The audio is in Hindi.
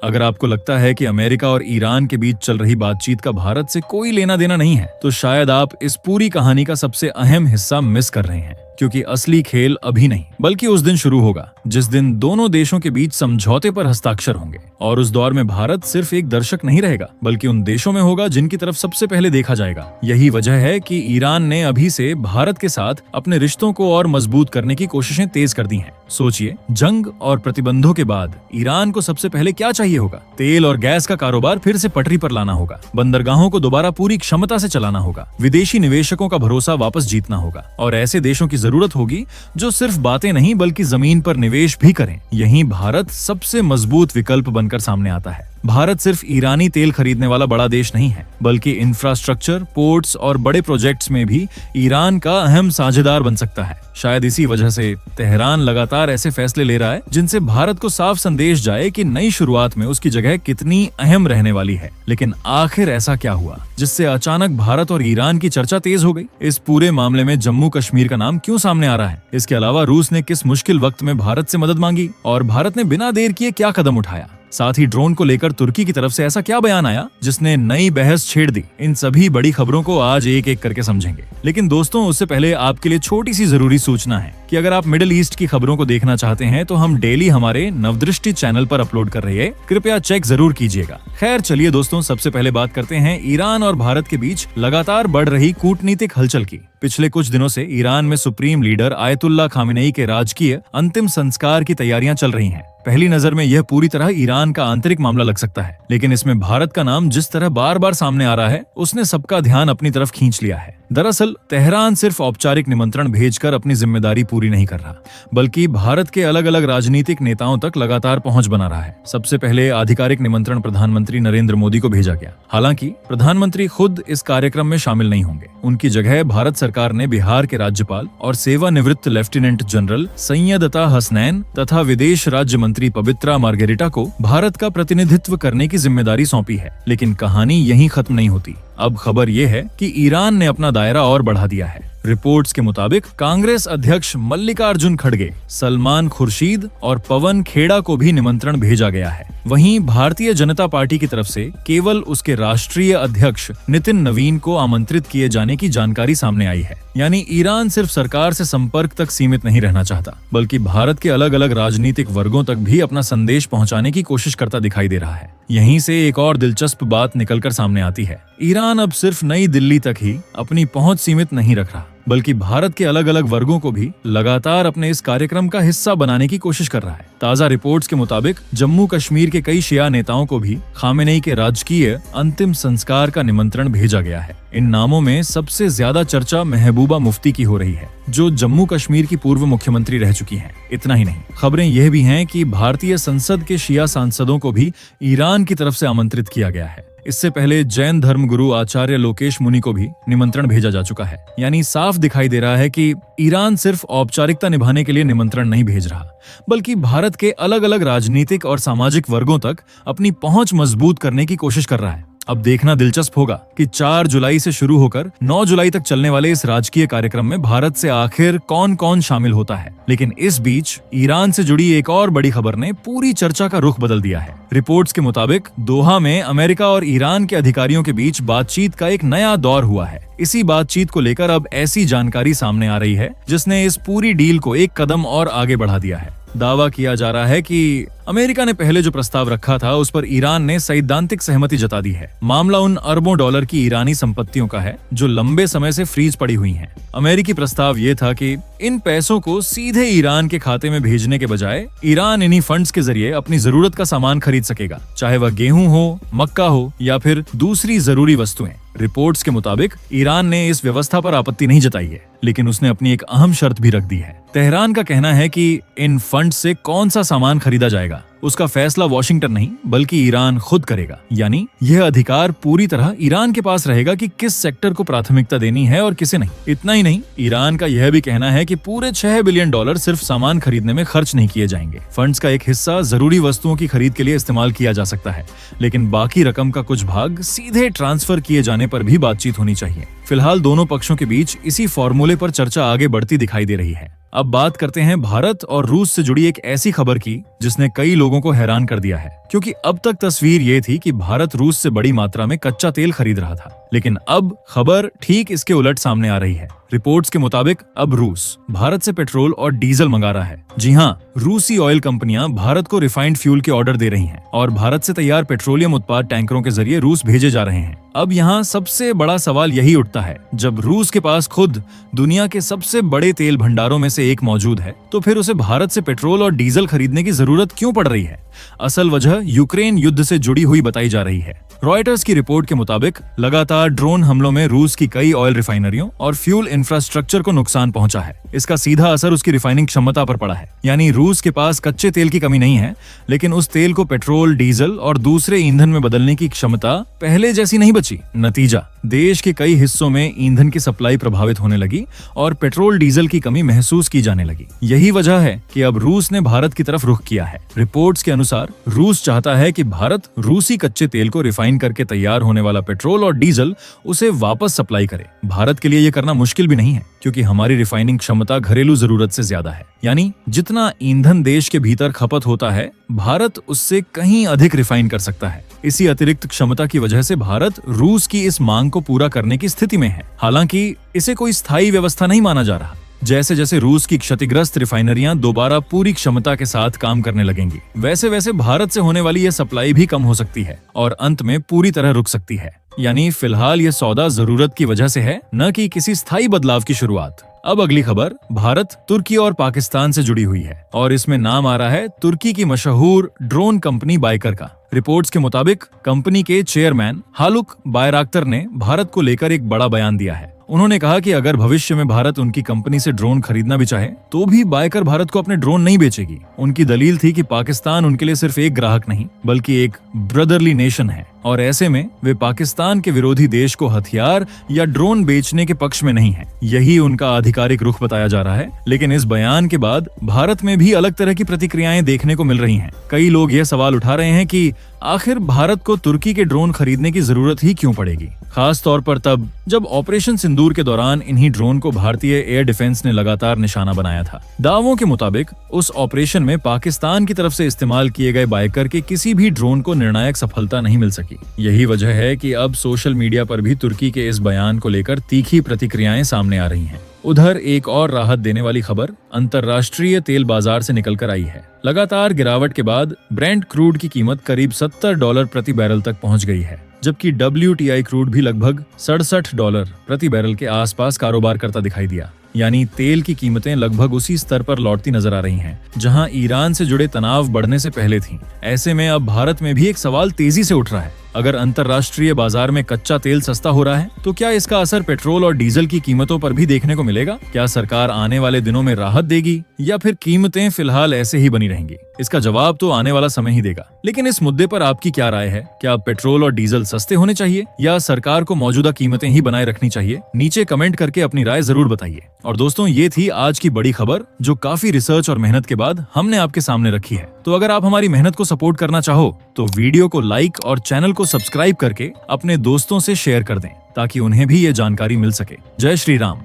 अगर आपको लगता है कि अमेरिका और ईरान के बीच चल रही बातचीत का भारत से कोई लेना देना नहीं है, तो शायद आप इस पूरी कहानी का सबसे अहम हिस्सा मिस कर रहे हैं, क्योंकि असली खेल अभी नहीं बल्कि उस दिन शुरू होगा जिस दिन दोनों देशों के बीच समझौते पर हस्ताक्षर होंगे। और उस दौर में भारत सिर्फ एक दर्शक नहीं रहेगा, बल्कि उन देशों में होगा जिनकी तरफ सबसे पहले देखा जाएगा। यही वजह है कि ईरान ने अभी से भारत के साथ अपने रिश्तों को और मजबूत करने की कोशिशें तेज कर दी हैं। सोचिए, जंग और प्रतिबंधों के बाद ईरान को सबसे पहले क्या चाहिए होगा? तेल और गैस का कारोबार फिर से पटरी पर लाना होगा, बंदरगाहों को दोबारा पूरी क्षमता से चलाना होगा, विदेशी निवेशकों का भरोसा वापस जीतना होगा, और ऐसे देशों की जरूरत होगी जो सिर्फ बातें नहीं बल्कि जमीन पर निवेश भी करें। यहीं भारत सबसे मजबूत विकल्प बनकर सामने आता है। भारत सिर्फ ईरानी तेल खरीदने वाला बड़ा देश नहीं है, बल्कि इंफ्रास्ट्रक्चर, पोर्ट्स और बड़े प्रोजेक्ट्स में भी ईरान का अहम साझेदार बन सकता है। शायद इसी वजह से तेहरान लगातार ऐसे फैसले ले रहा है जिनसे भारत को साफ संदेश जाए कि नई शुरुआत में उसकी जगह कितनी अहम रहने वाली है। लेकिन आखिर ऐसा क्या हुआ जिससे अचानक भारत और ईरान की चर्चा तेज हो गई? इस पूरे मामले में जम्मू कश्मीर का नाम क्यों सामने आ रहा है? इसके अलावा रूस ने किस मुश्किल वक्त में भारत से मदद मांगी और भारत ने बिना देर किए क्या कदम उठाया? साथ ही ड्रोन को लेकर तुर्की की तरफ से ऐसा क्या बयान आया जिसने नई बहस छेड़ दी? इन सभी बड़ी खबरों को आज एक एक करके समझेंगे। लेकिन दोस्तों, उससे पहले आपके लिए छोटी सी जरूरी सूचना है कि अगर आप मिडिल ईस्ट की खबरों को देखना चाहते हैं तो हम डेली हमारे नवदृष्टि चैनल पर अपलोड कर रहे हैं, कृपया चेक जरूर कीजिएगा। खैर चलिए दोस्तों, सबसे पहले बात करते हैं ईरान और भारत के बीच लगातार बढ़ रही कूटनीतिक हलचल की। पिछले कुछ दिनों से ईरान में सुप्रीम लीडर आयतुल्ला खामेनेई के राजकीय अंतिम संस्कार की तैयारियां चल रही हैं। पहली नजर में यह पूरी तरह ईरान का आंतरिक मामला लग सकता है, लेकिन इसमें भारत का नाम जिस तरह बार बार सामने आ रहा है, उसने सबका ध्यान अपनी तरफ खींच लिया है। दरअसल तेहरान सिर्फ औपचारिक निमंत्रण भेजकर अपनी जिम्मेदारी पूरी नहीं कर रहा, बल्कि भारत के अलग अलग राजनीतिक नेताओं तक लगातार पहुंच बना रहा है। सबसे पहले आधिकारिक निमंत्रण प्रधानमंत्री नरेंद्र मोदी को भेजा गया। हालांकि प्रधानमंत्री खुद इस कार्यक्रम में शामिल नहीं होंगे। उनकी जगह भारत सरकार ने बिहार के राज्यपाल और सेवानिवृत्त लेफ्टिनेंट जनरल सैयद अता हसनैन तथा विदेश राज्य मंत्री पवित्रा मार्गेरिटा को भारत का प्रतिनिधित्व करने की जिम्मेदारी सौंपी है। लेकिन कहानी यहीं खत्म नहीं होती। अब खबर यह है कि ईरान ने अपना दायरा और बढ़ा दिया है। रिपोर्ट्स के मुताबिक कांग्रेस अध्यक्ष मल्लिकार्जुन खड़गे, सलमान खुर्शीद और पवन खेड़ा को भी निमंत्रण भेजा गया है। वहीं भारतीय जनता पार्टी की तरफ से केवल उसके राष्ट्रीय अध्यक्ष नितिन नवीन को आमंत्रित किए जाने की जानकारी सामने आई है। यानी ईरान सिर्फ सरकार से संपर्क तक सीमित नहीं रहना चाहता, बल्कि भारत के अलग अलग राजनीतिक वर्गों तक भी अपना संदेश पहुंचाने की कोशिश करता दिखाई दे रहा है। यहीं से एक और दिलचस्प बात निकलकर सामने आती है। ईरान अब सिर्फ नई दिल्ली तक ही अपनी पहुंच सीमित नहीं रख रहा, बल्कि भारत के अलग अलग वर्गों को भी लगातार अपने इस कार्यक्रम का हिस्सा बनाने की कोशिश कर रहा है। ताजा रिपोर्ट्स के मुताबिक जम्मू कश्मीर के कई शिया नेताओं को भी खामेनेई के राजकीय अंतिम संस्कार का निमंत्रण भेजा गया है। इन नामों में सबसे ज्यादा चर्चा महबूबा मुफ्ती की हो रही है, जो जम्मू कश्मीर की पूर्व मुख्यमंत्री रह चुकी हैं। इतना ही नहीं, खबरें यह भी हैं कि भारतीय संसद के शिया सांसदों को भी ईरान की तरफ से आमंत्रित किया गया है। इससे पहले जैन धर्मगुरु आचार्य लोकेश मुनि को भी निमंत्रण भेजा जा चुका है। यानी साफ दिखाई दे रहा है कि ईरान सिर्फ औपचारिकता निभाने के लिए निमंत्रण नहीं भेज रहा, बल्कि भारत के अलग अलग राजनीतिक और सामाजिक वर्गों तक अपनी पहुंच मजबूत करने की कोशिश कर रहा है। अब देखना दिलचस्प होगा कि 4 जुलाई से शुरू होकर 9 जुलाई तक चलने वाले इस राजकीय कार्यक्रम में भारत से आखिर कौन कौन शामिल होता है। लेकिन इस बीच ईरान से जुड़ी एक और बड़ी खबर ने पूरी चर्चा का रुख बदल दिया है। रिपोर्ट्स के मुताबिक दोहा में अमेरिका और ईरान के अधिकारियों के बीच बातचीत का एक नया दौर हुआ है। इसी बातचीत को लेकर अब ऐसी जानकारी सामने आ रही है जिसने इस पूरी डील को एक कदम और आगे बढ़ा दिया है। दावा किया जा रहा है कि अमेरिका ने पहले जो प्रस्ताव रखा था उस पर ईरान ने सैद्धांतिक सहमति जता दी है। मामला उन अरबों डॉलर की ईरानी संपत्तियों का है जो लंबे समय से फ्रीज पड़ी हुई हैं। अमेरिकी प्रस्ताव ये था कि इन पैसों को सीधे ईरान के खाते में भेजने के बजाय ईरान इन्हीं फंड्स के जरिए अपनी जरूरत का सामान खरीद सकेगा, चाहे वह गेहूं हो, मक्का हो या फिर दूसरी जरूरी वस्तुएं। रिपोर्ट्स के मुताबिक ईरान ने इस व्यवस्था पर आपत्ति नहीं जताई है, लेकिन उसने अपनी एक अहम शर्त भी रख दी है। तेहरान का कहना है कि इन फंड से कौन सा सामान खरीदा जाएगा उसका फैसला वॉशिंगटन नहीं बल्कि ईरान खुद करेगा। यानी यह अधिकार पूरी तरह ईरान के पास रहेगा कि किस सेक्टर को प्राथमिकता देनी है और किसे नहीं। इतना ही नहीं, ईरान का यह भी कहना है कि पूरे $6 बिलियन सिर्फ सामान खरीदने में खर्च नहीं किए जाएंगे। फंड्स का एक हिस्सा जरूरी वस्तुओं की खरीद के लिए इस्तेमाल किया जा सकता है, लेकिन बाकी रकम का कुछ भाग सीधे ट्रांसफर किए जाने पर भी बातचीत होनी चाहिए। फिलहाल दोनों पक्षों के बीच इसी फॉर्मूले पर चर्चा आगे बढ़ती दिखाई दे रही है। अब बात करते हैं भारत और रूस से जुड़ी एक ऐसी खबर की जिसने कई लोगों को हैरान कर दिया है, क्योंकि अब तक तस्वीर ये थी कि भारत रूस से बड़ी मात्रा में कच्चा तेल खरीद रहा था, लेकिन अब खबर ठीक इसके उलट सामने आ रही है। रिपोर्ट्स के मुताबिक अब रूस भारत से पेट्रोल और डीजल मंगा रहा है। जी हाँ, रूसी ऑयल कंपनियां भारत को रिफाइंड फ्यूल के ऑर्डर दे रही हैं और भारत से तैयार पेट्रोलियम उत्पाद टैंकरों के जरिए रूस भेजे जा रहे हैं। अब यहाँ सबसे बड़ा सवाल यही उठता है, जब रूस के पास खुद दुनिया के सबसे बड़े तेल भंडारों में से एक मौजूद है, तो फिर उसे भारत से पेट्रोल और डीजल खरीदने की जरूरत क्यों पड़ रही है? असल वजह यूक्रेन युद्ध से जुड़ी हुई बताई जा रही है। रॉयटर्स की रिपोर्ट के मुताबिक लगातार ड्रोन हमलों में रूस की कई ऑयल रिफाइनरियों और फ्यूल इंफ्रास्ट्रक्चर को नुकसान पहुंचा है। इसका सीधा असर उसकी रिफाइनिंग क्षमता पर पड़ा है। यानी रूस के पास कच्चे तेल की कमी नहीं है, लेकिन उस तेल को पेट्रोल, डीजल और दूसरे ईंधन में बदलने की क्षमता पहले जैसी नहीं बची। नतीजा, देश के कई हिस्सों में ईंधन की सप्लाई प्रभावित होने लगी और पेट्रोल डीजल की कमी महसूस की जाने लगी। यही वजह है कि अब रूस ने भारत की तरफ रुख किया है। रिपोर्ट्स के अनुसार रूस चाहता है कि भारत रूसी कच्चे तेल को रिफाइन करके तैयार होने वाला पेट्रोल और डीजल उसे वापस सप्लाई करे। भारत के लिए ये करना मुश्किल भी नहीं है, क्योंकि हमारी रिफाइनिंग क्षमता घरेलू जरूरत से ज्यादा है। यानी जितना ईंधन देश के भीतर खपत होता है, भारत उससे कहीं अधिक रिफाइन कर सकता है। इसी अतिरिक्त क्षमता की वजह से भारत रूस की इस मांग को पूरा करने की स्थिति में है। हालांकि इसे कोई स्थायी व्यवस्था नहीं माना जा रहा। जैसे जैसे रूस की क्षतिग्रस्त रिफाइनरियां दोबारा पूरी क्षमता के साथ काम करने लगेंगी, वैसे वैसे भारत से होने वाली यह सप्लाई भी कम हो सकती है और अंत में पूरी तरह रुक सकती है। यानी फिलहाल ये सौदा जरूरत की वजह से है, न कि किसी स्थायी बदलाव की शुरुआत। अब अगली खबर भारत, तुर्की और पाकिस्तान से जुड़ी हुई है और इसमें नाम आ रहा है तुर्की की मशहूर ड्रोन कंपनी बाइकर का। रिपोर्ट्स के मुताबिक कंपनी के चेयरमैन हालुक बायराक्तर ने भारत को लेकर एक बड़ा बयान दिया है। उन्होंने कहा कि अगर भविष्य में भारत उनकी कंपनी से ड्रोन खरीदना भी चाहे, तो भी बाइकर भारत को अपने ड्रोन नहीं बेचेगी। उनकी दलील थी कि पाकिस्तान उनके लिए सिर्फ एक ग्राहक नहीं, बल्कि एक ब्रदरली नेशन है और ऐसे में वे पाकिस्तान के विरोधी देश को हथियार या ड्रोन बेचने के पक्ष में नहीं है। यही उनका आधिकारिक रुख बताया जा रहा है। लेकिन इस बयान के बाद भारत में भी अलग तरह की प्रतिक्रियाएं देखने को मिल रही हैं। कई लोग यह सवाल उठा रहे हैं कि आखिर भारत को तुर्की के ड्रोन खरीदने की जरूरत ही क्यों पड़ेगी, खास तौर पर तब जब ऑपरेशन सिंदूर के दौरान इन्हीं ड्रोन को भारतीय एयर डिफेंस ने लगातार निशाना बनाया था। दावों के मुताबिक उस ऑपरेशन में पाकिस्तान की तरफ से इस्तेमाल किए गए बाइकर के किसी भी ड्रोन को निर्णायक सफलता नहीं मिल सकी। यही वजह है कि अब सोशल मीडिया पर भी तुर्की के इस बयान को लेकर तीखी प्रतिक्रियाएं सामने आ रही हैं। उधर एक और राहत देने वाली खबर अंतर्राष्ट्रीय तेल बाजार से निकलकर आई है। लगातार गिरावट के बाद ब्रेंट क्रूड की कीमत करीब $70 प्रति बैरल तक पहुंच गई है, जबकि WTI क्रूड भी लगभग $67 प्रति बैरल के आसपास कारोबार करता दिखाई दिया। यानी तेल की कीमतें लगभग उसी स्तर पर लौटती नजर आ रही हैं, जहां ईरान से जुड़े तनाव बढ़ने से पहले थीं। ऐसे में अब भारत में भी एक सवाल तेजी से उठ रहा है। अगर अंतर्राष्ट्रीय बाजार में कच्चा तेल सस्ता हो रहा है, तो क्या इसका असर पेट्रोल और डीजल की कीमतों पर भी देखने को मिलेगा? क्या सरकार आने वाले दिनों में राहत देगी या फिर कीमतें फिलहाल ऐसे ही बनी रहेंगी? इसका जवाब तो आने वाला समय ही देगा। लेकिन इस मुद्दे पर आपकी क्या राय है? क्या पेट्रोल और डीजल सस्ते होने चाहिए या सरकार को मौजूदा कीमतें ही बनाए रखनी चाहिए? नीचे कमेंट करके अपनी राय जरूर बताइए। और दोस्तों, ये थी आज की बड़ी खबर जो काफी रिसर्च और मेहनत के बाद हमने आपके सामने रखी है। तो अगर आप हमारी मेहनत को सपोर्ट करना चाहो तो वीडियो को लाइक और चैनल को सब्सक्राइब करके अपने दोस्तों से शेयर कर दें, ताकि उन्हें भी ये जानकारी मिल सके। जय श्री राम।